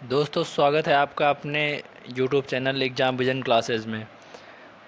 दोस्तों, स्वागत है आपका अपने YouTube channel exam vision classes में।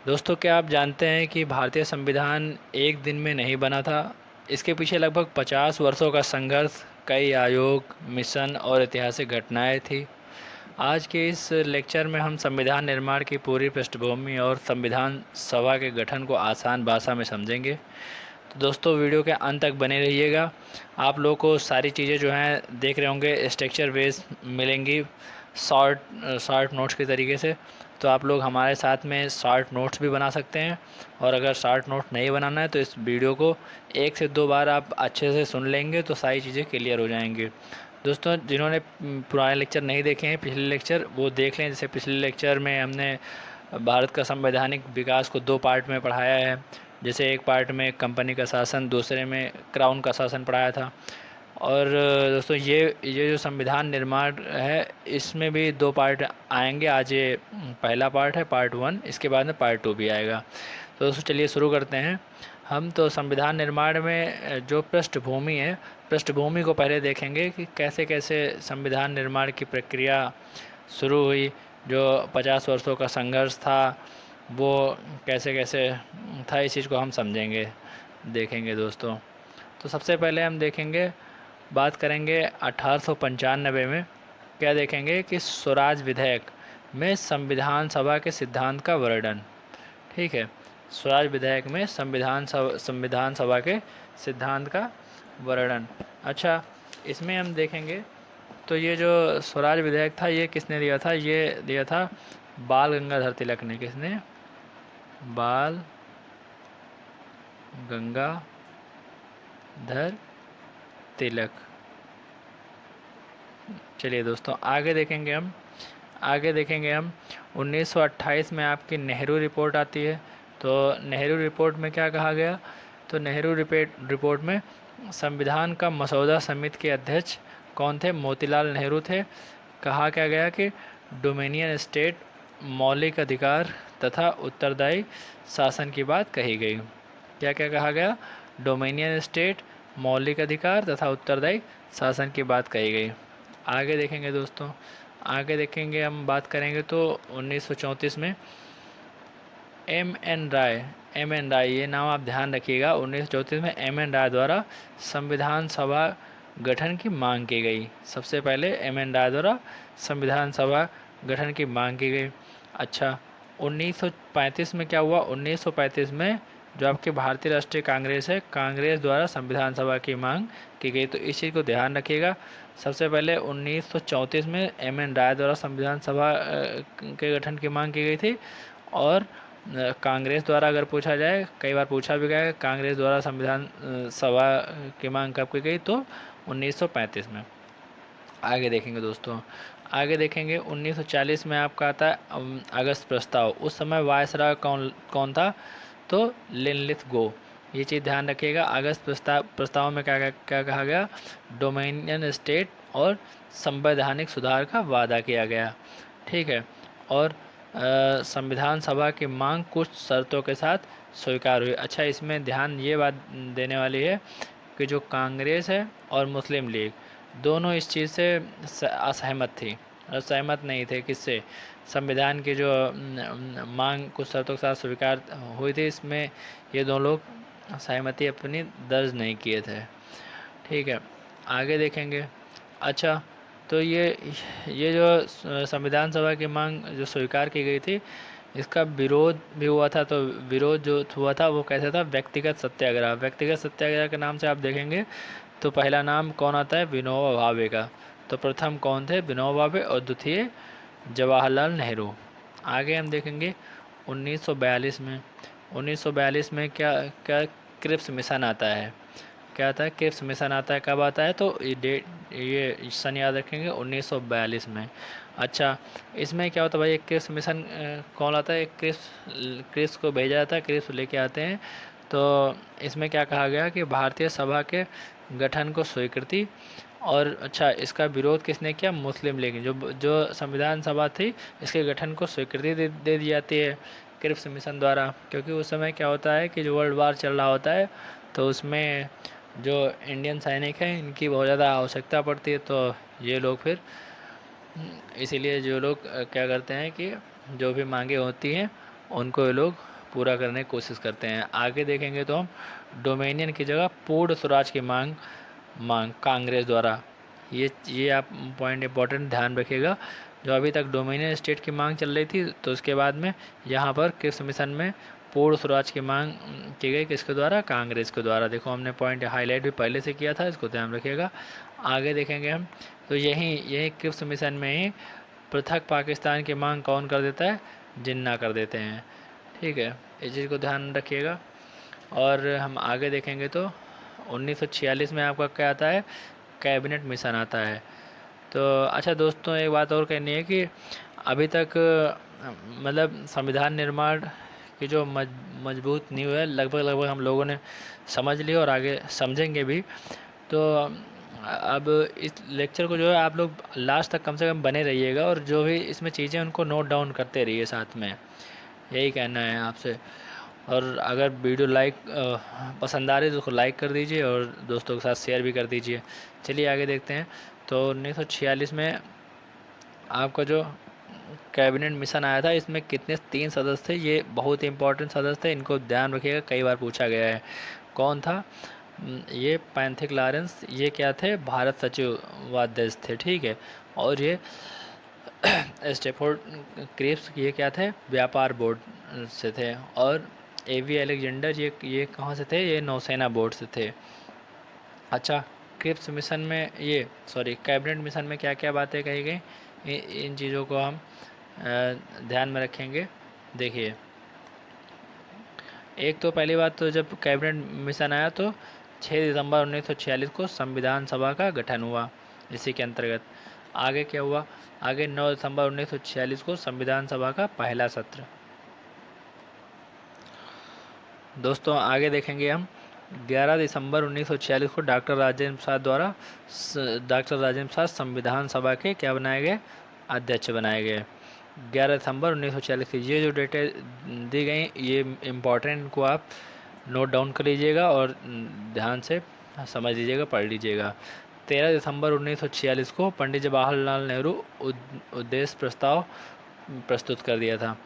दोस्तों, क्या आप जानते हैं कि भारतीय संविधान एक दिन में नहीं बना था। इसके पीछे लगभग 50 वर्षों का संघर्ष, कई आयोग, मिशन और ऐतिहासिक घटनाएं थी। आज के इस लेक्चर में हम संविधान निर्माण की पूरी पृष्ठभूमि और संविधान सभा के गठन को आसान भाषा में समझेंगे। तो दोस्तों, वीडियो के अंत तक बने रहिएगा। आप लोगों को सारी चीज़ें जो हैं देख रहे होंगे स्ट्रक्चर बेस मिलेंगी शॉर्ट शॉर्ट नोट्स के तरीके से। तो आप लोग हमारे साथ में शॉर्ट नोट्स भी बना सकते हैं, और अगर शॉर्ट नोट नहीं बनाना है तो इस वीडियो को 1 से 2 बार आप अच्छे से सुन लेंगे तो सारी चीज़ें क्लियर हो जाएंगी। दोस्तों, जिन्होंने पुराने लेक्चर नहीं देखे हैं, पिछले लेक्चर, वो देख लें। जैसे पिछले लेक्चर में हमने भारत का संवैधानिक विकास को 2 पार्ट में पढ़ाया है। जैसे एक पार्ट में कंपनी का शासन, दूसरे में क्राउन का शासन पढ़ाया था। और दोस्तों, ये जो संविधान निर्माण है, इसमें भी 2 पार्ट आएंगे। आज ये पहला पार्ट है, पार्ट 1। इसके बाद में पार्ट 2 भी आएगा। तो दोस्तों, चलिए शुरू करते हैं। हम तो संविधान निर्माण में जो पृष्ठभूमि है, पृष्ठभूमि को पहले देखेंगे कि कैसे कैसे संविधान निर्माण की प्रक्रिया शुरू हुई। जो 50 वर्षों का संघर्ष था, वो कैसे कैसे था, इस चीज़ को हम समझेंगे, देखेंगे दोस्तों। तो सबसे पहले हम देखेंगे, बात करेंगे 1895 में। क्या देखेंगे कि स्वराज विधेयक में संविधान सभा के सिद्धांत का वर्णन। ठीक है, स्वराज विधेयक में संविधान सभा के सिद्धांत का वर्णन। अच्छा, इसमें हम देखेंगे तो ये जो स्वराज विधेयक था, ये किसने दिया था? ये दिया था बाल गंगाधर तिलक ने। किसने? बाल गंगाधर तिलक। चलिए दोस्तों, आगे देखेंगे हम 1928 में आपकी नेहरू रिपोर्ट आती है। तो नेहरू रिपोर्ट में क्या कहा गया? तो नेहरू रिपोर्ट में संविधान का मसौदा समिति के अध्यक्ष कौन थे? मोतीलाल नेहरू थे। कहा क्या गया कि डोमिनियन स्टेट, मौलिक अधिकार तथा उत्तरदायी शासन की बात कही गई। क्या क्या कहा गया? डोमिनियन स्टेट, मौलिक अधिकार तथा उत्तरदायी शासन की बात कही गई। आगे देखेंगे दोस्तों, आगे देखेंगे, हम बात करेंगे तो 1934 में एम एन राय, ये नाम आप ध्यान रखिएगा। 1934 में एम एन राय द्वारा संविधान सभा गठन की मांग की गई। सबसे पहले एम एन राय द्वारा संविधान सभा गठन की मांग की गई। अच्छा, 1935 में क्या हुआ? 1935 में जो आपकी भारतीय राष्ट्रीय कांग्रेस है, कांग्रेस द्वारा संविधान सभा की मांग की गई। तो इस चीज़ को ध्यान रखिएगा। सबसे पहले 1934 में एम एन राय द्वारा संविधान सभा के गठन की मांग की गई थी। और कांग्रेस द्वारा, अगर पूछा जाए, कई बार पूछा भी गया है, कांग्रेस द्वारा संविधान सभा की मांग कब की गई? तो 1935 में। आगे देखेंगे दोस्तों, आगे देखेंगे 1940 में आपका आता है अगस्त प्रस्ताव। उस समय वायसराय कौन कौन था? तो लिनलिथ गो। ये चीज़ ध्यान रखिएगा। अगस्त प्रस्ताव में क्या क्या कहा गया? डोमिनियन स्टेट और संवैधानिक सुधार का वादा किया गया। ठीक है, और संविधान सभा की मांग कुछ शर्तों के साथ स्वीकार हुई। अच्छा, इसमें ध्यान ये बात देने वाली है कि जो कांग्रेस है और मुस्लिम लीग, दोनों इस चीज़ से असहमत थी, और सहमत नहीं थे। किससे? संविधान की जो मांग कुछ शर्तों के साथ स्वीकार हुई थी, इसमें ये दोनों लोग सहमति अपनी दर्ज नहीं किए थे। ठीक है, आगे देखेंगे। अच्छा, तो ये जो संविधान सभा की मांग जो स्वीकार की गई थी, इसका विरोध भी हुआ था। तो विरोध जो हुआ था वो कैसे था? व्यक्तिगत सत्याग्रह। व्यक्तिगत सत्याग्रह के नाम से आप देखेंगे तो पहला नाम कौन आता है? विनोबा भावे का। तो प्रथम कौन थे? विनोबा भावे, और द्वितीय जवाहरलाल नेहरू। आगे हम देखेंगे 1942 में। 1942 में क्या क्या क्रिप्स मिशन आता है। क्या आता है? क्रिप्स मिशन आता है। कब आता है? तो ये सन याद रखेंगे, 1942 में। अच्छा, इसमें क्या होता है भाई? एक क्रिप्स मिशन कौन आता है? एक क्रिप्स को भेजा जाता है, क्रिप्स लेके आते हैं। तो इसमें क्या कहा गया कि भारतीय सभा के गठन को स्वीकृति। और अच्छा, इसका विरोध किसने किया? मुस्लिम लीग। जो जो संविधान सभा थी, इसके गठन को स्वीकृति दे दी जाती है क्रिप्स मिशन द्वारा। क्योंकि उस समय क्या होता है कि जो वर्ल्ड वार चल रहा होता है, तो उसमें जो इंडियन सैनिक हैं, इनकी बहुत ज़्यादा आवश्यकता पड़ती है। तो ये लोग फिर इसीलिए जो लोग क्या करते हैं कि जो भी मांगे होती हैं उनको ये लोग पूरा करने की कोशिश करते हैं। आगे देखेंगे तो हम डोमिनियन की जगह पूर्ण स्वराज की मांग मांग कांग्रेस द्वारा। ये आप पॉइंट इंपॉर्टेंट ध्यान रखिएगा। जो अभी तक डोमिनियन स्टेट की मांग चल रही थी, तो उसके बाद में यहाँ पर क्रिप्स मिशन में पूर्ण स्वराज की मांग की गई, किसके द्वारा? कांग्रेस के द्वारा। देखो हमने पॉइंट हाईलाइट भी पहले से किया था, इसको ध्यान रखिएगा। आगे देखेंगे हम तो यही यही क्रिप्स मिशन में ही पृथक पाकिस्तान की मांग कौन कर देता है? जिन्ना कर देते हैं। ठीक है, इस चीज़ को ध्यान रखिएगा। और हम आगे देखेंगे तो 1946 में आपका क्या आता है? कैबिनेट मिशन आता है। तो अच्छा दोस्तों, एक बात और कहनी है कि अभी तक मतलब संविधान निर्माण की जो मजबूत नींव है, लगभग लगभग हम लोगों ने समझ ली और आगे समझेंगे भी। तो अब इस लेक्चर को जो है आप लोग लास्ट तक कम से कम बने रहिएगा, और जो भी इसमें चीज़ें उनको नोट डाउन करते रहिए साथ में, यही कहना है आपसे। और अगर वीडियो पसंद आ रही है तो उसको लाइक कर दीजिए और दोस्तों के साथ शेयर भी कर दीजिए। चलिए आगे देखते हैं। तो 1946 में आपका जो कैबिनेट मिशन आया था, इसमें कितने 3 सदस्य थे। ये बहुत इंपॉर्टेंट सदस्य थे, इनको ध्यान रखिएगा, कई बार पूछा गया है। कौन था? ये पैंथिक लॉरेंस, ये क्या थे? भारत सचिवाध्यक्ष थे। ठीक है। और ये स्टेफोर्ड क्रिप्स, ये क्या थे? व्यापार बोर्ड से थे। और एवी अलेक्जेंडर, ये कहाँ से थे? ये नौसेना बोर्ड से थे। अच्छा, क्रिप्स मिशन में कैबिनेट मिशन में क्या क्या बातें कही गई, इन चीज़ों को हम ध्यान में रखेंगे। देखिए, एक तो पहली बात, तो जब कैबिनेट मिशन आया तो 6 दिसंबर 1946 को संविधान सभा का गठन हुआ। इसी के अंतर्गत आगे क्या हुआ? आगे 9 दिसंबर 1946 को संविधान सभा का पहला सत्र। दोस्तों आगे देखेंगे हम 11 दिसंबर 1946 को डॉक्टर राजेंद्र प्रसाद संविधान सभा के क्या बनाए गए? अध्यक्ष बनाए गए। 11 दिसंबर 1946 की ये जो डेटें दी गई, ये इम्पोर्टेंट को आप नोट डाउन कर लीजिएगा और ध्यान से समझ लीजिएगा, पढ़ लीजिएगा। 13 दिसंबर 1946 को पंडित जवाहरलाल नेहरू उद्देश्य प्रस्ताव प्रस्तुत कर दिया था।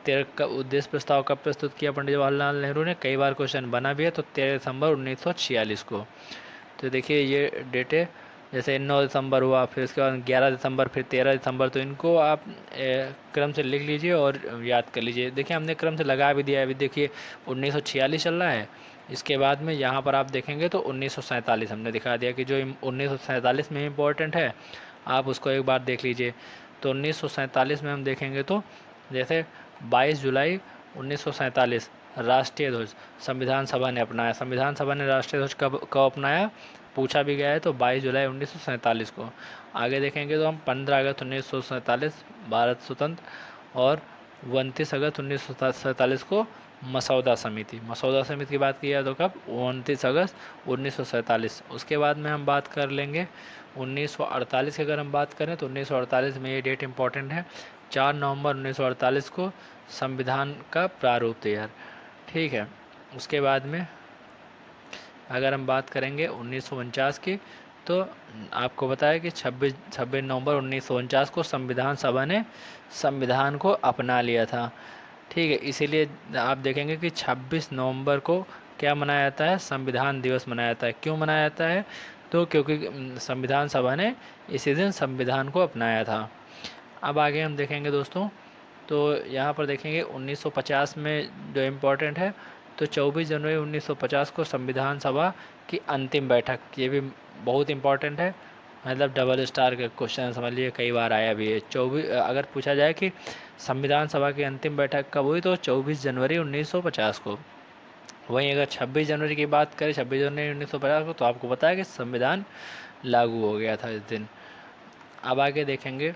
का उद्देश्य प्रस्ताव कब प्रस्तुत किया पंडित जवाहरलाल नेहरू ने? कई बार क्वेश्चन बना भी है, तो 13 दिसंबर 1946 को। तो देखिए ये डेटें, जैसे 9 दिसंबर हुआ, फिर उसके बाद 11 दिसंबर, फिर 13 दिसंबर, तो इनको आप क्रम से लिख लीजिए और याद कर लीजिए। देखिए हमने क्रम से लगा भी दिया है। अभी देखिए 1946 चल रहा है, इसके बाद में यहाँ पर आप देखेंगे तो 1947 हमने दिखा दिया कि जो 1947 में इम्पोर्टेंट है, आप उसको एक बार देख लीजिए। तो 1947 में हम देखेंगे तो जैसे 22 जुलाई 1947 राष्ट्रीय ध्वज संविधान सभा ने अपनाया। संविधान सभा ने राष्ट्रीय ध्वज कब अपनाया, पूछा भी गया है, तो 22 जुलाई 1947 को। आगे देखेंगे तो हम 15 अगस्त 1947 भारत स्वतंत्र, और 29 अगस्त 1947 को मसौदा समिति की बात की है, तो कब? 29 अगस्त 1947। उसके बाद में हम बात कर लेंगे 1948 की। अगर हम बात करें तो 1948 में ये डेट इंपॉर्टेंट है, 4 नवंबर 1948 को संविधान का प्रारूप तैयार। ठीक है। उसके बाद में अगर हम बात करेंगे 1949 की, तो आपको बताया कि 26 नवंबर 1949 को संविधान सभा ने संविधान को अपना लिया था। ठीक है, इसीलिए आप देखेंगे कि 26 नवंबर को क्या मनाया जाता है? संविधान दिवस मनाया जाता है। क्यों मनाया जाता है? तो क्योंकि संविधान सभा ने इसी दिन संविधान को अपनाया था। अब आगे हम देखेंगे दोस्तों, तो यहाँ पर देखेंगे 1950 में जो इम्पोर्टेंट है, तो 24 जनवरी 1950 को संविधान सभा की अंतिम बैठक, ये भी बहुत इम्पोर्टेंट है। मतलब डबल स्टार का क्वेश्चन समझ लीजिए, कई बार आया भी है। 24 अगर पूछा जाए कि संविधान सभा की अंतिम बैठक कब हुई, तो 24 जनवरी 1950 को। वहीं अगर 26 जनवरी की बात करें, 26 जनवरी 1950 को, तो आपको पता है कि संविधान लागू हो गया था इस दिन। अब आगे देखेंगे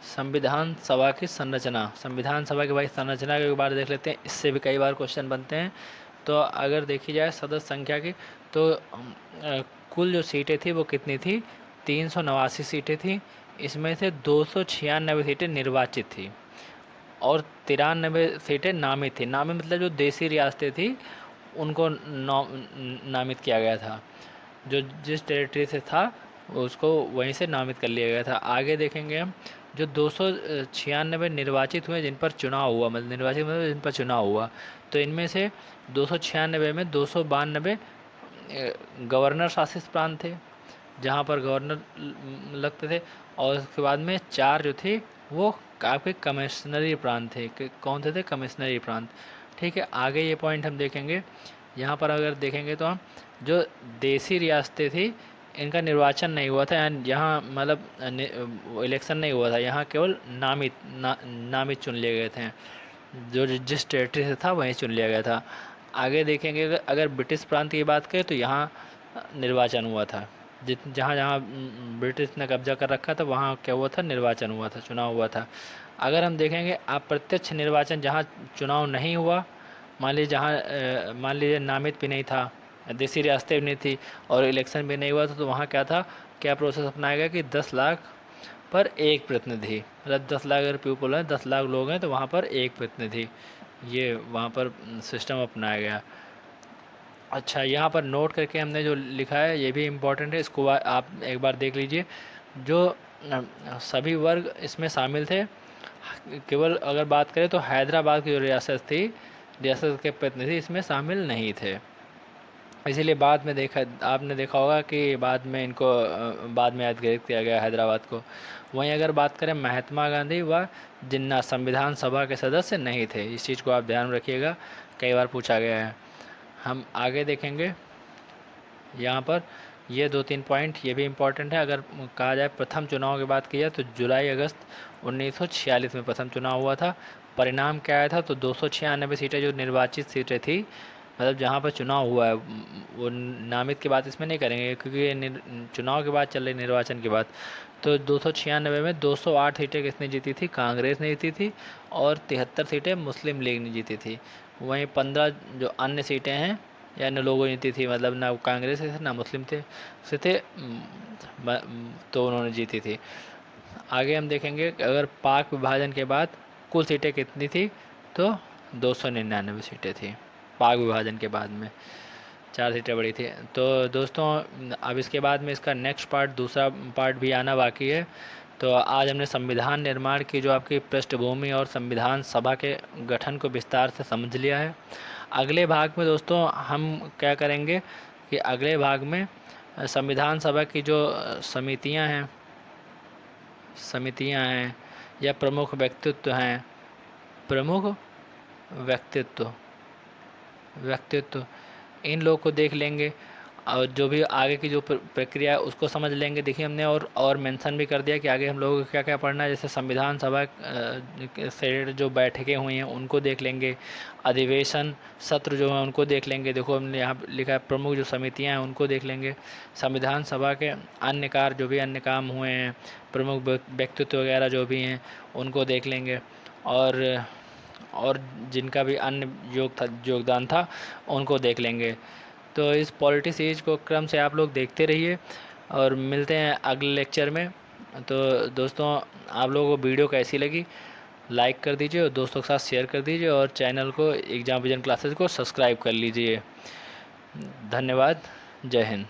संविधान सभा की संरचना। संविधान सभा की भाई संरचना के बारे देख लेते हैं, इससे भी कई बार क्वेश्चन बनते हैं। तो अगर देखी जाए सदस्य संख्या की, तो कुल जो सीटें थी वो कितनी थी? 389 सीटें थी। इसमें से 296 सीटें निर्वाचित थी और 93 सीटें नामित थी। नामित मतलब जो देसी रियासतें थी उनको नामित किया गया था, जो जिस टेरिटरी से था उसको वहीं से नामित कर लिया गया था। आगे देखेंगे हम जो 296 निर्वाचित हुए जिन पर चुनाव हुआ, मतलब निर्वाचित मतलब जिन पर चुनाव हुआ, तो इनमें से 296 में 292 गवर्नर शासित प्रांत थे, जहाँ पर गवर्नर लगते थे, और उसके बाद में 4 जो थे वो आपके कमिश्नरी प्रांत थे। कौन से थे? कमिश्नरी प्रांत। ठीक है, आगे ये पॉइंट हम देखेंगे। यहाँ पर अगर देखेंगे तो हम जो देसी रियासतें थी इनका निर्वाचन नहीं हुआ था, यहाँ मतलब इलेक्शन नहीं हुआ था, यहाँ केवल नामित चुन लिए गए थे, जो जिस टेरिटरी से था वहीं चुन लिया गया था। आगे देखेंगे अगर ब्रिटिश प्रांत की बात करें तो यहाँ निर्वाचन हुआ था, जहाँ जहाँ ब्रिटिश ने कब्जा कर रखा था वहाँ क्या हुआ था? निर्वाचन हुआ था, चुनाव हुआ था। अगर हम देखेंगे अप्रत्यक्ष निर्वाचन, जहाँ चुनाव नहीं हुआ, मान लीजिए नामित भी नहीं था, देसी रियासतें भी नहीं थी और इलेक्शन भी नहीं हुआ था, तो वहाँ क्या था, क्या प्रोसेस अपनाया गया कि 10 लाख पर एक प्रतिनिधि, मतलब 10 लाख अगर पीपल हैं, 10 लाख लोग हैं, तो वहाँ पर एक प्रतिनिधि, ये वहाँ पर सिस्टम अपनाया गया। अच्छा, यहाँ पर नोट करके हमने जो लिखा है ये भी इम्पोर्टेंट है, इसको आप एक बार देख लीजिए। जो सभी वर्ग इसमें शामिल थे, केवल अगर बात करें तो हैदराबाद की जो रियासत थी, रियासत के प्रतिनिधि इसमें शामिल नहीं थे। इसीलिए बाद में आपने देखा होगा कि बाद में इनको बाद में अधिकृत किया गया हैदराबाद को। वहीं अगर बात करें महात्मा गांधी, वह जिन्ना संविधान सभा के सदस्य नहीं थे, इस चीज़ को आप ध्यान में रखिएगा, कई बार पूछा गया है। हम आगे देखेंगे, यहाँ पर ये 2-3 पॉइंट ये भी इम्पोर्टेंट है। अगर कहा जाए प्रथम चुनाव की बात की जाए तो जुलाई अगस्त 1946 में प्रथम चुनाव हुआ था। परिणाम क्या आया था? तो 296 सीटें जो निर्वाचित सीटें थी, मतलब जहाँ पर चुनाव हुआ है, वो नामित की बात इसमें नहीं करेंगे क्योंकि ये चुनाव की बात चल रही, निर्वाचन की बात। तो 296 में 208 सीटें किसने जीती थी? कांग्रेस ने जीती थी, और 73 सीटें मुस्लिम लीग ने जीती थी। वहीं 15 जो अन्य सीटें हैं या अन्य लोगों ने जीती थी, मतलब ना कांग्रेस से थे ना मुस्लिम से थे, तो उन्होंने जीती थी। आगे हम देखेंगे कि अगर पाक विभाजन के बाद कुल सीटें कितनी थी, तो 299 सीटें थी पाक विभाजन के बाद में, 4 सीटें बढ़ी थी। तो दोस्तों अब इसके बाद में इसका नेक्स्ट पार्ट, दूसरा पार्ट भी आना बाकी है। तो आज हमने संविधान निर्माण की जो आपकी पृष्ठभूमि और संविधान सभा के गठन को विस्तार से समझ लिया है। अगले भाग में दोस्तों हम क्या करेंगे कि अगले भाग में संविधान सभा की जो समितियां हैं या प्रमुख व्यक्तित्व इन लोग को देख लेंगे, और जो भी आगे की जो प्रक्रिया है उसको समझ लेंगे। देखिए हमने और मेंशन भी कर दिया कि आगे हम लोगों को क्या क्या पढ़ना है, जैसे संविधान सभा से जो बैठकें हुई हैं उनको देख लेंगे, अधिवेशन सत्र जो हैं उनको देख लेंगे। देखो हमने यहाँ लिखा है प्रमुख जो समितियाँ हैं उनको देख लेंगे। संविधान सभा के अन्य कार्य जो भी अन्य काम हुए हैं, प्रमुख व्यक्तित्व वगैरह जो भी हैं उनको देख लेंगे, और जिनका भी अन्य योगदान था उनको देख लेंगे। तो इस पॉलिटी सीरीज को क्रम से आप लोग देखते रहिए, और मिलते हैं अगले लेक्चर में। तो दोस्तों आप लोगों को वीडियो कैसी लगी लाइक कर दीजिए और दोस्तों के साथ शेयर कर दीजिए, और चैनल को एग्जाम विजन क्लासेस को सब्सक्राइब कर लीजिए। धन्यवाद। जय हिंद।